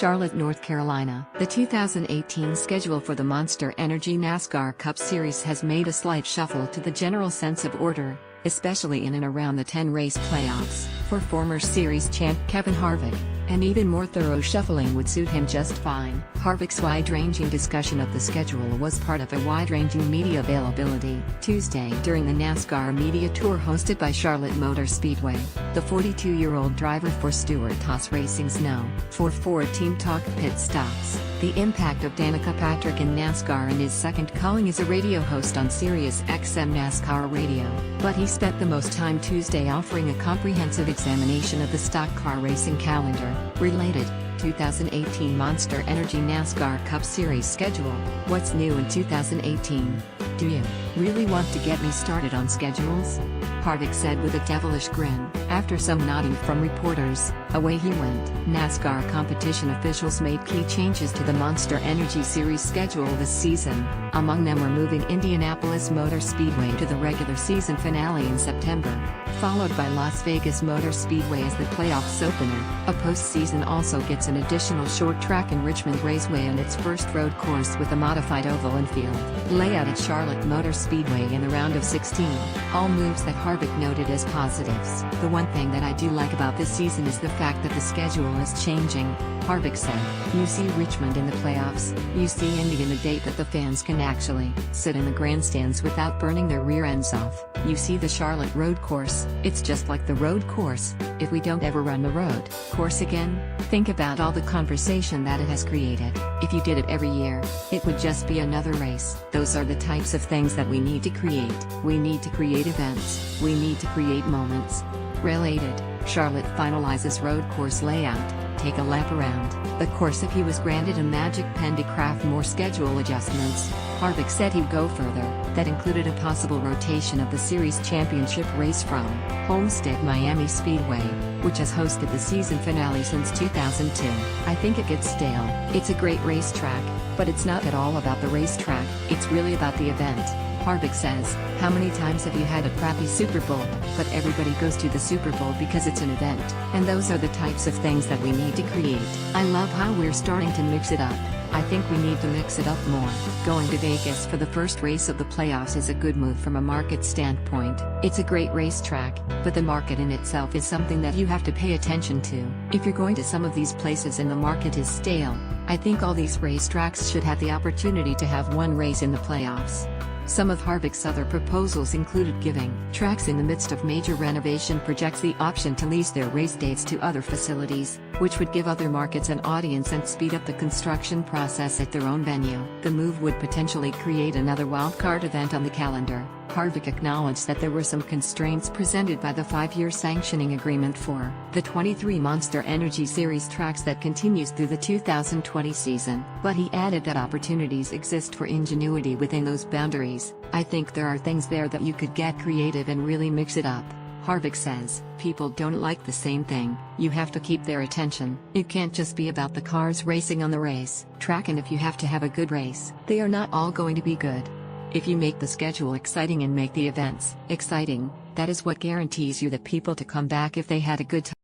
Charlotte, North Carolina. The 2018 schedule for the Monster Energy NASCAR Cup Series has made a slight shuffle to the general sense of order, especially in and around the 10-race playoffs. For former series champ Kevin Harvick, an even more thorough shuffling would suit him just fine. Harvick's wide-ranging discussion of the schedule was part of a wide-ranging media availability Tuesday during the NASCAR media tour hosted by Charlotte Motor Speedway. The 42-year-old driver for Stewart-Haas Racing's known for 4 Team Talk pit stops, the impact of Danica Patrick in NASCAR, and his second calling as a radio host on Sirius XM NASCAR Radio. But he spent the most time Tuesday offering a comprehensive examination of the stock car racing calendar. Related, 2018 Monster Energy NASCAR Cup Series schedule. What's new in 2018? Do you really want to get me started on schedules? Harvick said with a devilish grin. After some nodding from reporters, away he went. NASCAR competition officials made key changes to the Monster Energy Series schedule this season. Among them were moving Indianapolis Motor Speedway to the regular season finale in September, followed by Las Vegas Motor Speedway as the playoffs opener. A postseason also gets an additional short track in Richmond Raceway and its first road course with a modified oval infield layout at Charlotte Motor Speedway in the round of 16. All moves that Harvick noted as positives. The one thing that I do like about this season is the fact that the schedule is changing, Harvick said. You see Richmond in the playoffs, you see Indy in a date that the fans can actually sit in the grandstands without burning their rear ends off. You see the Charlotte road course, it's just like the road course. If we don't ever run the road course again, think about all the conversation that it has created. If you did it every year, it would just be another race. Those are the types of things that we need to create. We need to create events. We need to create moments. Related, Charlotte finalizes road course layout. Take a lap around the course if he was granted a magic pen to craft more schedule adjustments. Harvick said he'd go further. That included a possible rotation of the series championship race from Homestead Miami Speedway, which has hosted the season finale since 2002. I think it gets stale. It's a great racetrack, but it's not at all about the racetrack, it's really about the event. Harvick says, how many times have you had a crappy Super Bowl? But everybody goes to the Super Bowl because it's an event. And those are the types of things that we need to create. I love how we're starting to mix it up. I think we need to mix it up more. Going to Vegas for the first race of the playoffs is a good move from a market standpoint. It's a great racetrack, but the market in itself is something that you have to pay attention to. If you're going to some of these places and the market is stale, I think all these racetracks should have the opportunity to have one race in the playoffs. Some of Harvick's other proposals included giving tracks in the midst of major renovation projects the option to lease their race dates to other facilities, which would give other markets an audience and speed up the construction process at their own venue. The move would potentially create another wildcard event on the calendar. Harvick acknowledged that there were some constraints presented by the 5-year sanctioning agreement for the 23 Monster Energy Series tracks that continues through the 2020 season, but he added that opportunities exist for ingenuity within those boundaries. I think there are things there that you could get creative and really mix it up. Harvick says, people don't like the same thing, you have to keep their attention. It can't just be about the cars racing on the race track, and if you have to have a good race, they are not all going to be good. If you make the schedule exciting and make the events exciting, that is what guarantees you the people to come back if they had a good time.